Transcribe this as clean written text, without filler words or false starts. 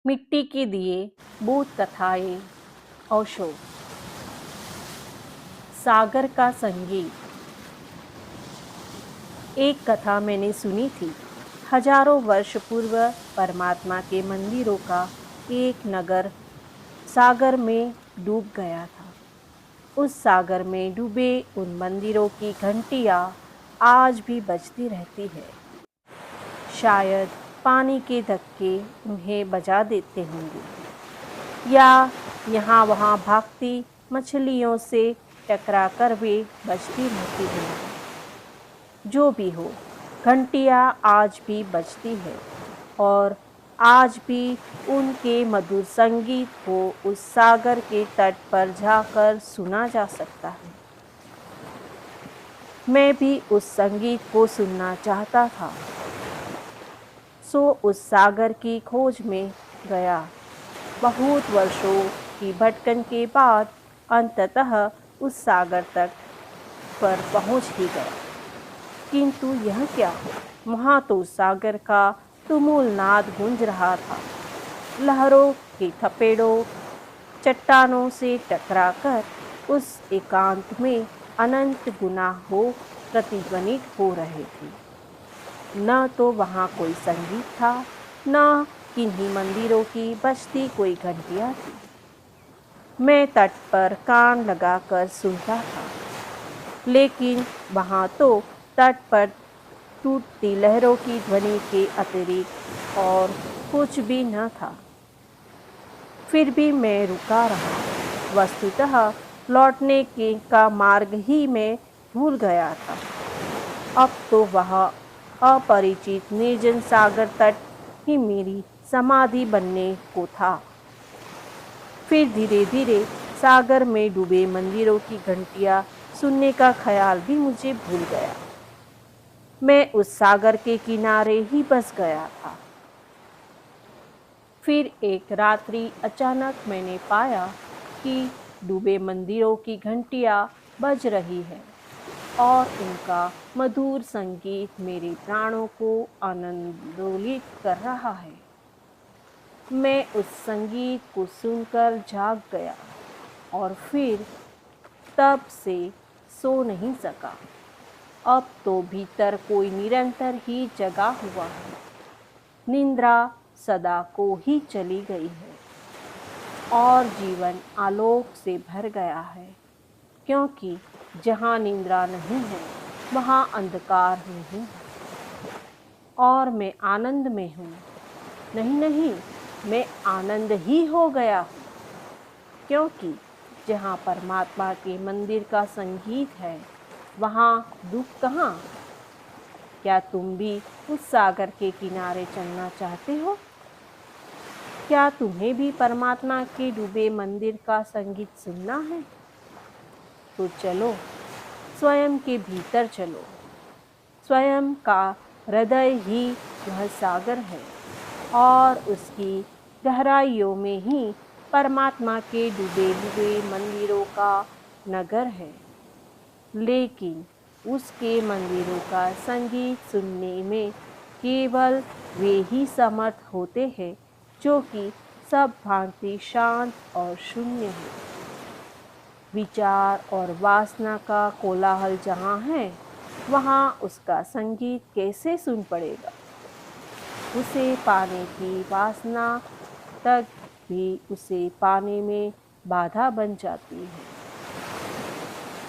मिट्टी के दिए, भूत कथाएं, ओशो। सागर का संगीत। एक कथा मैंने सुनी थी। हजारों वर्ष पूर्व परमात्मा के मंदिरों का एक नगर सागर में डूब गया था। उस सागर में डूबे उन मंदिरों की घंटियां आज भी बजती रहती है। शायद पानी के धक्के उन्हें बजा देते होंगे, या यहाँ वहाँ भागती मछलियों से टकराकर वे बजती रहती हैं। जो भी हो, घंटियाँ आज भी बजती है और आज भी उनके मधुर संगीत को उस सागर के तट पर जाकर सुना जा सकता है। मैं भी उस संगीत को सुनना चाहता था, सो उस सागर की खोज में गया। बहुत वर्षों की भटकन के बाद अंततः उस सागर तक पर पहुंच ही गया। किंतु यह क्या, वहां तो सागर का तुमुल नाद गूंज रहा था। लहरों के थपेड़ों चट्टानों से टकराकर उस एकांत में अनंत गुना हो प्रतिध्वनित हो रहे थे। न तो वहाँ कोई संगीत था, न किन्हीं मंदिरों की बजती कोई घंटियाँ थी। मैं तट पर कान लगाकर सुनता था, लेकिन वहाँ तो तट पर टूटती लहरों की ध्वनि के अतिरिक्त और कुछ भी न था। फिर भी मैं रुका रहा। वस्तुतः लौटने का मार्ग ही मैं भूल गया था। अब तो वह अपरिचित निर्जन सागर तट ही मेरी समाधि बनने को था। फिर धीरे धीरे सागर में डूबे मंदिरों की घंटियां सुनने का ख्याल भी मुझे भूल गया। मैं उस सागर के किनारे ही बस गया था। फिर एक रात्रि अचानक मैंने पाया कि डूबे मंदिरों की घंटियां बज रही है और उनका मधुर संगीत मेरे प्राणों को आनंदोलित कर रहा है। मैं उस संगीत को सुनकर जाग गया और फिर तब से सो नहीं सका। अब तो भीतर कोई निरंतर ही जगा हुआ है। निंद्रा सदा को ही चली गई है और जीवन आलोक से भर गया है, क्योंकि जहाँ निंद्रा नहीं है वहाँ अंधकार नहीं है। और मैं आनंद में हूँ। नहीं नहीं, मैं आनंद ही हो गया हूँ, क्योंकि जहाँ परमात्मा के मंदिर का संगीत है वहाँ दुख कहाँ। क्या तुम भी उस सागर के किनारे चलना चाहते हो? क्या तुम्हें भी परमात्मा के डूबे मंदिर का संगीत सुनना है? तो चलो, स्वयं के भीतर चलो। स्वयं का हृदय ही वह सागर है और उसकी गहराइयों में ही परमात्मा के डूबे हुए मंदिरों का नगर है। लेकिन उसके मंदिरों का संगीत सुनने में केवल वे ही समर्थ होते हैं जो कि सब भांति शांत और शून्य है। विचार और वासना का कोलाहल जहाँ है, वहाँ उसका संगीत कैसे सुन पड़ेगा? उसे पाने की वासना तक भी उसे पाने में बाधा बन जाती है।